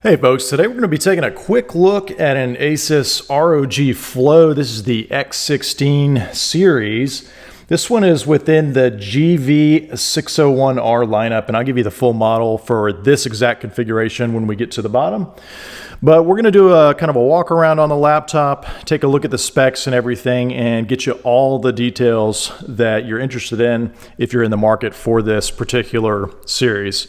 Hey folks, today we're going to be taking a quick look at an ASUS ROG Flow. This is the X16 series. This one is within the GV601R lineup, and I'll give you the full model for this exact configuration when we get to the bottom. But we're going to do a kind of a walk around on the laptop, take a look at the specs and everything, and get you all the details that you're interested in if you're in the market for this particular series.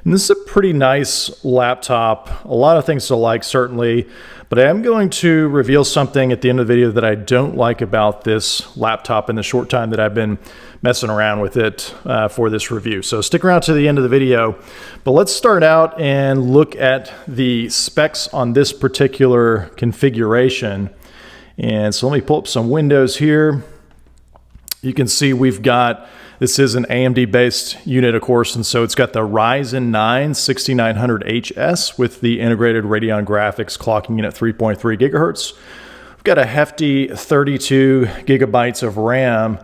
And this is a pretty nice laptop, a lot of things to like certainly, but I am going to reveal something at the end of the video that I don't like about this laptop in the short time that I've been messing around with it for this review. So stick around to the end of the video, but let's start out and look at the specs on this particular configuration. And so let me pull up some windows here. You can see we've got, this is an AMD based unit, of course, and so it's got the Ryzen 9 6900HS with the integrated Radeon graphics clocking in at 3.3 gigahertz. We've got a hefty 32 gigabytes of RAM,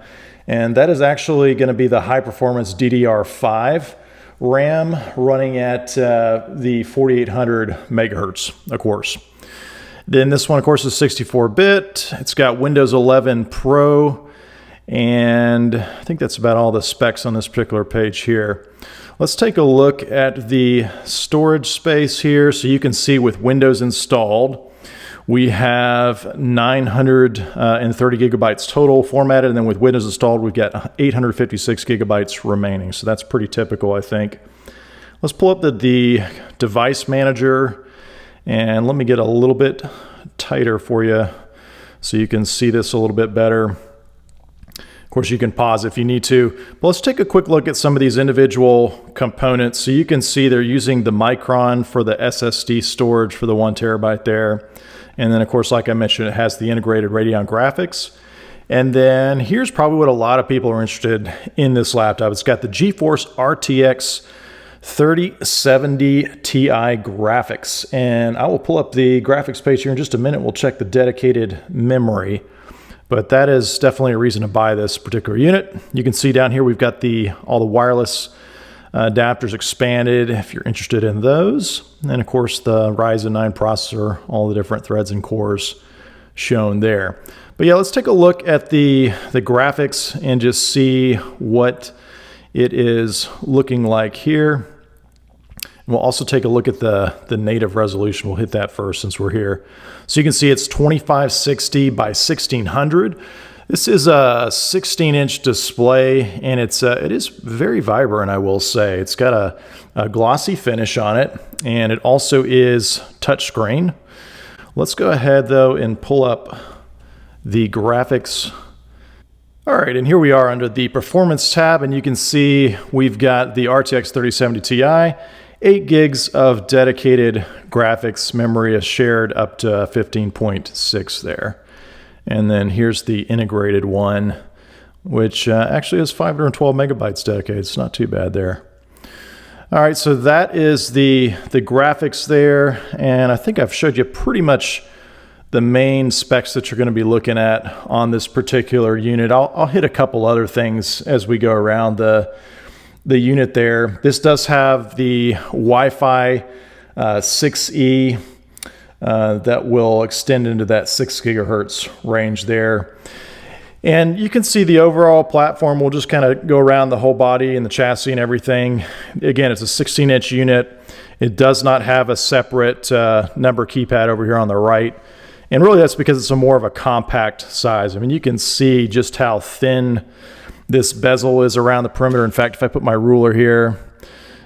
and that is actually going to be the high performance DDR5 RAM running at the 4800 megahertz, of course. Then this one, of course, is 64-bit. It's got Windows 11 Pro. And I think that's about all the specs on this particular page here. Let's take a look at the storage space here. So you can see with Windows installed, we have 930 gigabytes total formatted. And then with Windows installed, we've got 856 gigabytes remaining. So that's pretty typical, I think. Let's pull up the device manager and let me get a little bit tighter for you so you can see this a little bit better. Of course, you can pause if you need to, but let's take a quick look at some of these individual components. So you can see they're using the Micron for the SSD storage for the 1 terabyte there. And then, of course, like I mentioned, it has the integrated Radeon graphics. And then here's probably what a lot of people are interested in this laptop. It's got the GeForce RTX 3070 Ti graphics. And I will pull up the graphics page here in just a minute. We'll check the dedicated memory. But that is definitely a reason to buy this particular unit. You can see down here we've got all the wireless adapters expanded if you're interested in those. And of course the Ryzen 9 processor, all the different threads and cores shown there. But yeah, let's take a look at the graphics and just see what it is looking like here. We'll also take a look at the native resolution. We'll hit that first since we're here. So you can see it's 2560 by 1600. This is a 16-inch display, and it is very vibrant, I will say. It's got a glossy finish on it, and it also is touchscreen. Let's go ahead, though, and pull up the graphics. All right, and here we are under the Performance tab, and you can see we've got the RTX 3070 Ti. 8 gigs of dedicated graphics memory is shared up to 15.6 there. And then here's the integrated one, which actually has 512 megabytes dedicated. It's not too bad there. All right, so that is the graphics there. And I think I've showed you pretty much the main specs that you're going to be looking at on this particular unit. I'll hit a couple other things as we go around the unit there. This does have the Wi-Fi 6E that will extend into that 6 gigahertz range there. And you can see the overall platform. We'll just kind of go around the whole body and the chassis and everything. Again, it's a 16-inch unit. It does not have a separate number keypad over here on the right. And really that's because it's a more of a compact size. I mean, you can see just how thin this bezel is around the perimeter. In fact, if I put my ruler here,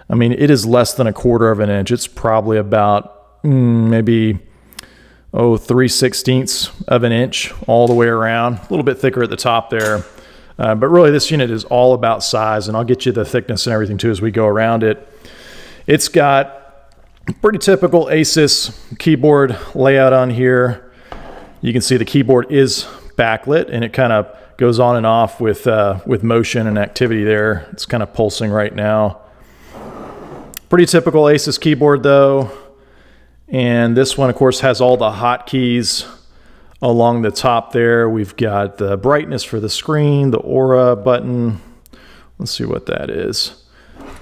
I mean, it is less than 1/4 of an inch. It's probably about maybe 3/16 of an inch all the way around. A little bit thicker at the top there. But really this unit is all about size, and I'll get you the thickness and everything too as we go around it. It's got pretty typical ASUS keyboard layout on here. You can see the keyboard is backlit, and it kind of goes on and off with motion and activity there. It's kind of pulsing right now. Pretty typical ASUS keyboard though. And this one, of course, has all the hotkeys along the top there. We've got the brightness for the screen, the aura button. Let's see what that is.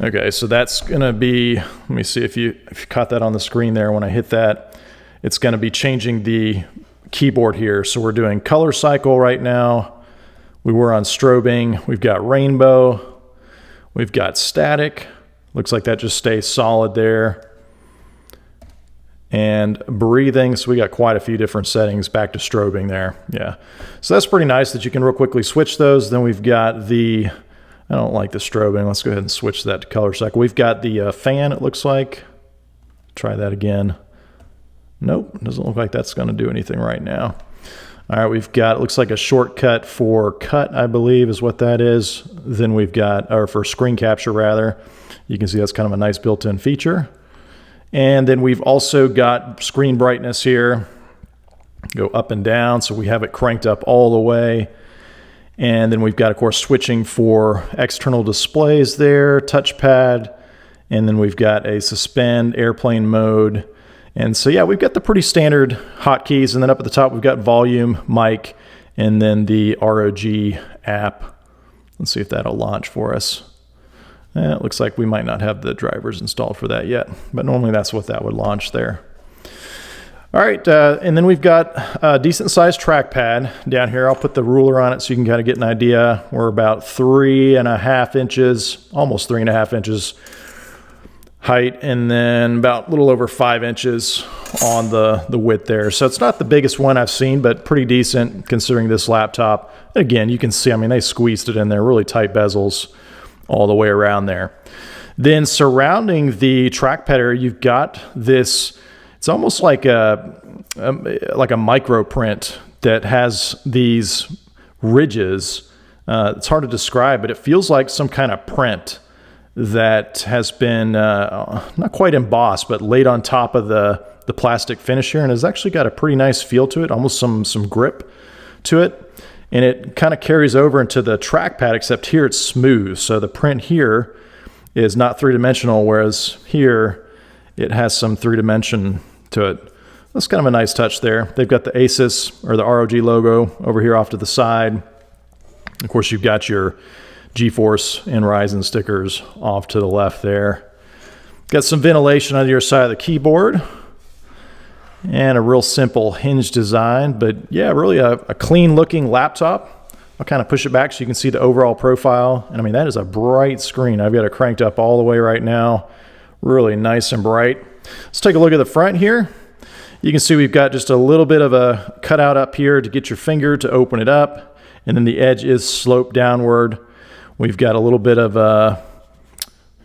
Okay, so that's gonna be, let me see if you caught that on the screen there when I hit that. It's gonna be changing the keyboard here. So we're doing color cycle right now. We were on strobing. We've got rainbow. We've got static. Looks like that just stays solid there. And breathing, so we got quite a few different settings. Back to strobing there, yeah. So that's pretty nice that you can real quickly switch those. Then we've got the, I don't like the strobing. Let's go ahead and switch that to color cycle. We've got the fan, it looks like. Try that again. Nope, doesn't look like that's gonna do anything right now. All right, we've got, it looks like a shortcut for cut, I believe is what that is. Then we've got, or for screen capture rather. You can see that's kind of a nice built-in feature. And then we've also got screen brightness here. Go up and down, so we have it cranked up all the way. And then we've got, of course, switching for external displays there, touchpad. And then we've got a suspend airplane mode. And so, yeah, we've got the pretty standard hotkeys. And then up at the top, we've got volume, mic, and then the ROG app. Let's see if that'll launch for us. It looks like we might not have the drivers installed for that yet, but normally that's what that would launch there. All right, and then we've got a decent sized trackpad down here. I'll put the ruler on it so you can kind of get an idea. We're about 3.5 inches, almost 3.5 inches height, and then about a little over 5 inches on the width there. So it's not the biggest one I've seen, but pretty decent considering this laptop. Again, you can see, I mean, they squeezed it in there, really tight bezels all the way around there. Then surrounding the trackpad area, you've got this, it's almost like a micro print that has these ridges. It's hard to describe, but it feels like some kind of print that has been not quite embossed, but laid on top of the plastic finish here, and has actually got a pretty nice feel to it, almost some grip to it. And it kind of carries over into the trackpad, except here it's smooth. So the print here is not three-dimensional, whereas here it has some three-dimension to it. That's kind of a nice touch there. They've got the ASUS or the ROG logo over here off to the side. Of course, you've got your GeForce and Ryzen stickers off to the left there. Got some ventilation on your side of the keyboard. And a real simple hinge design, but yeah, really a clean looking laptop. I'll kind of push it back so you can see the overall profile. And I mean, that is a bright screen. I've got it cranked up all the way right now. Really nice and bright. Let's take a look at the front here. You can see we've got just a little bit of a cutout up here to get your finger to open it up. And then the edge is sloped downward. We've got a little bit of a,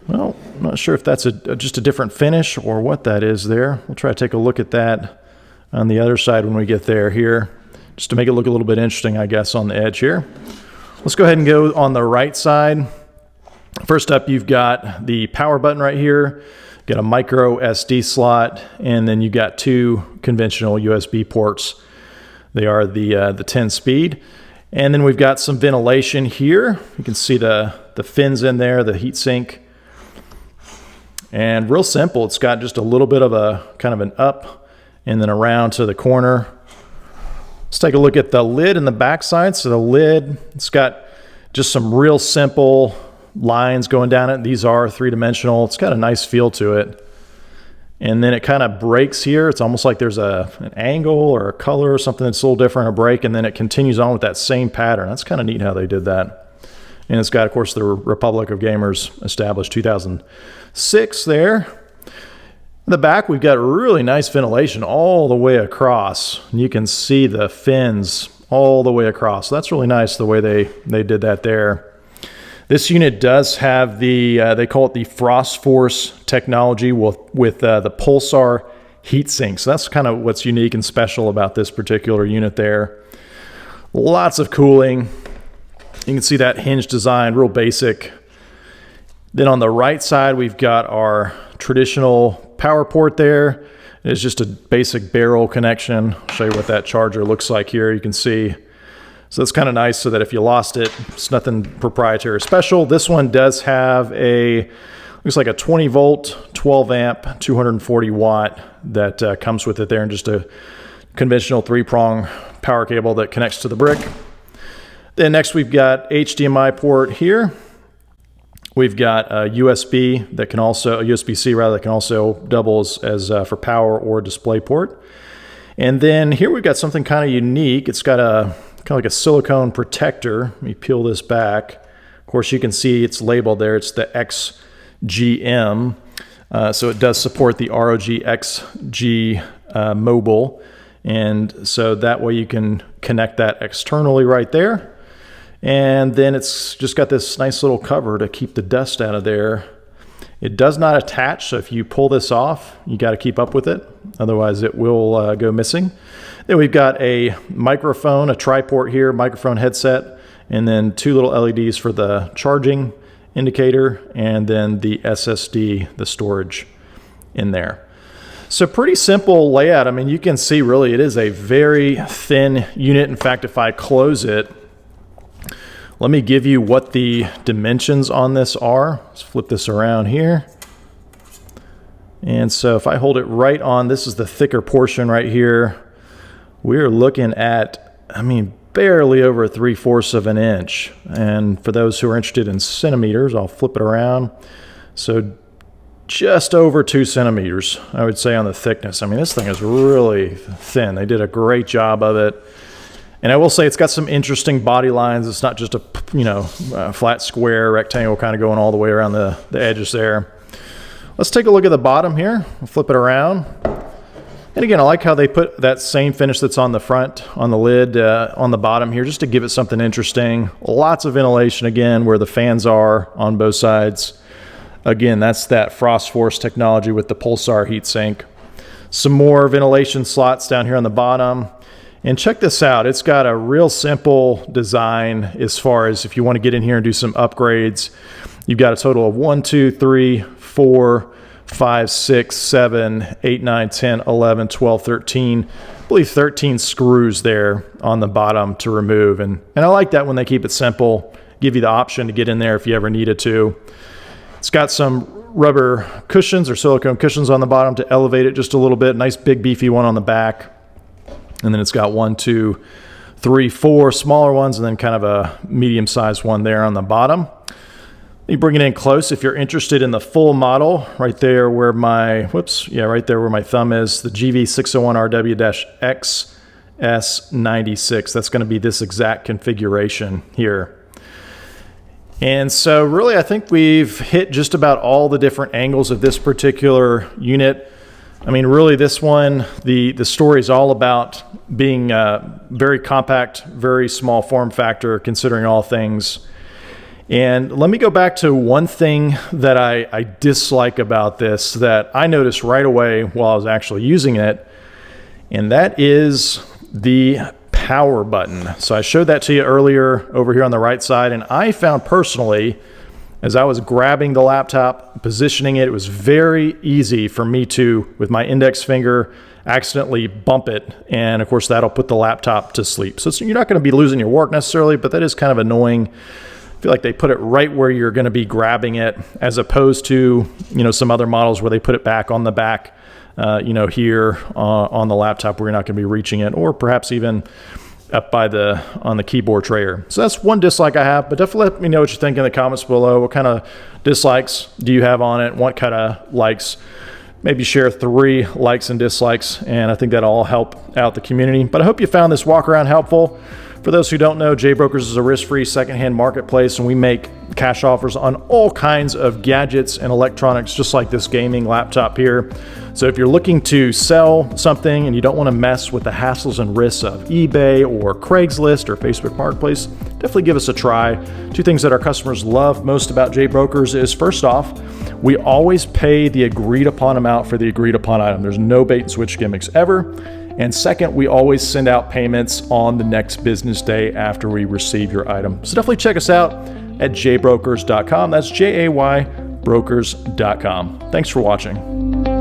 well, I'm not sure if that's just a different finish or what that is there. We'll try to take a look at that on the other side when we get there here, just to make it look a little bit interesting, I guess, on the edge here. Let's go ahead and go on the right side. First up, you've got the power button right here. Got a micro SD slot, and then you've got two conventional USB ports. They are the 10 speed. And then we've got some ventilation here. You can see the fins in there, the heat sink. And real simple, it's got just a little bit of a kind of an up and then around to the corner. Let's take a look at the lid and the back side. So the lid, it's got just some real simple lines going down it. These are three-dimensional. It's got a nice feel to it. And then it kind of breaks here. It's almost like there's an angle or a color or something that's a little different, a break, and then it continues on with that same pattern. That's kind of neat how they did that. And it's got, of course, the Republic of Gamers established 2006 there. In the back, we've got really nice ventilation all the way across. And you can see the fins all the way across. So that's really nice the way they did that there. This unit does have the, they call it the Frost Force technology with the Pulsar heatsink. So that's kind of what's unique and special about this particular unit there. Lots of cooling. You can see that hinge design, real basic. Then on the right side, we've got our traditional power port there. It's just a basic barrel connection. I'll show you what that charger looks like here. You can see. So it's kind of nice so that if you lost it, it's nothing proprietary or special. This one does have looks like a 20 volt, 12 amp, 240 watt that comes with it there, and just a conventional 3-prong power cable that connects to the brick. Then next we've got HDMI port here. We've got a USB that can also, a USB-C rather, that can also double as for power or display port. And then here we've got something kind of unique. It's got a kind of like a silicone protector. Let me peel this back. Of course, you can see it's labeled there. It's the XGM. So it does support the ROG XG mobile. And so that way you can connect that externally right there. And then it's just got this nice little cover to keep the dust out of there. It does not attach, so if you pull this off, you got to keep up with it. Otherwise it will go missing. Then we've got a microphone, a tri-port here, microphone headset, and then 2 little LEDs for the charging indicator, and then the SSD, the storage in there. So pretty simple layout. I mean, you can see really it is a very thin unit. In fact, if I close it, let me give you what the dimensions on this are. Let's flip this around here. And so if I hold it right on, this is the thicker portion right here. We're looking at, I mean, barely over 3/4 of an inch. And for those who are interested in centimeters, I'll flip it around. So just over 2 centimeters, I would say, on the thickness. I mean, this thing is really thin. They did a great job of it. And I will say it's got some interesting body lines. It's not just a, flat square rectangle kind of going all the way around the edges there. Let's take a look at the bottom here. We'll flip it around. And again, I like how they put that same finish that's on the front, on the lid, on the bottom here, just to give it something interesting. Lots of ventilation again where the fans are on both sides. Again, that's that Frost Force technology with the Pulsar heatsink. Some more ventilation slots down here on the bottom. And check this out, it's got a real simple design as far as if you want to get in here and do some upgrades. You've got a total of 1, 2, 3, 4, 5, 6, 7, 8, 9, 10, 11, 12, 13, I believe 13 screws there on the bottom to remove. And I like that when they keep it simple, give you the option to get in there if you ever needed to. It's got some rubber cushions or silicone cushions on the bottom to elevate it just a little bit. Nice big beefy one on the back. And then it's got 1, 2, 3, 4 smaller ones, and then kind of a medium-sized one there on the bottom. You bring it in close if you're interested in the full model. Right there where my, right there where my thumb is, the GV601R-XS96. That's going to be this exact configuration here. And so really, I think we've hit just about all the different angles of this particular unit. I mean, really, this one, the story is all about being very compact, very small form factor, considering all things. And let me go back to one thing that I dislike about this that I noticed right away while I was actually using it, and that is the power button. So I showed that to you earlier over here on the right side, and I found personally, as I was grabbing the laptop, positioning it, it was very easy for me to, with my index finger, accidentally bump it. And of course, that'll put the laptop to sleep. So you're not going to be losing your work necessarily, but that is kind of annoying. I feel like they put it right where you're going to be grabbing it, as opposed to, some other models where they put it back on the back, here on the laptop where you're not going to be reaching it, or perhaps even up by on the keyboard trayer. So that's one dislike I have, but definitely let me know what you think in the comments below. What kind of dislikes do you have on it? What kind of likes? Maybe share 3 likes and dislikes, and I think that'll all help out the community. But I hope you found this walk around helpful. For those who don't know, JBrokers is a risk-free secondhand marketplace, and we make cash offers on all kinds of gadgets and electronics, just like this gaming laptop here. So if you're looking to sell something and you don't want to mess with the hassles and risks of eBay or Craigslist or Facebook Marketplace, definitely give us a try. 2 things that our customers love most about JBrokers is, first off, we always pay the agreed upon amount for the agreed upon item. There's no bait and switch gimmicks ever. And second, we always send out payments on the next business day after we receive your item. So definitely check us out at jaybrokers.com. That's JAY brokers.com. Thanks for watching.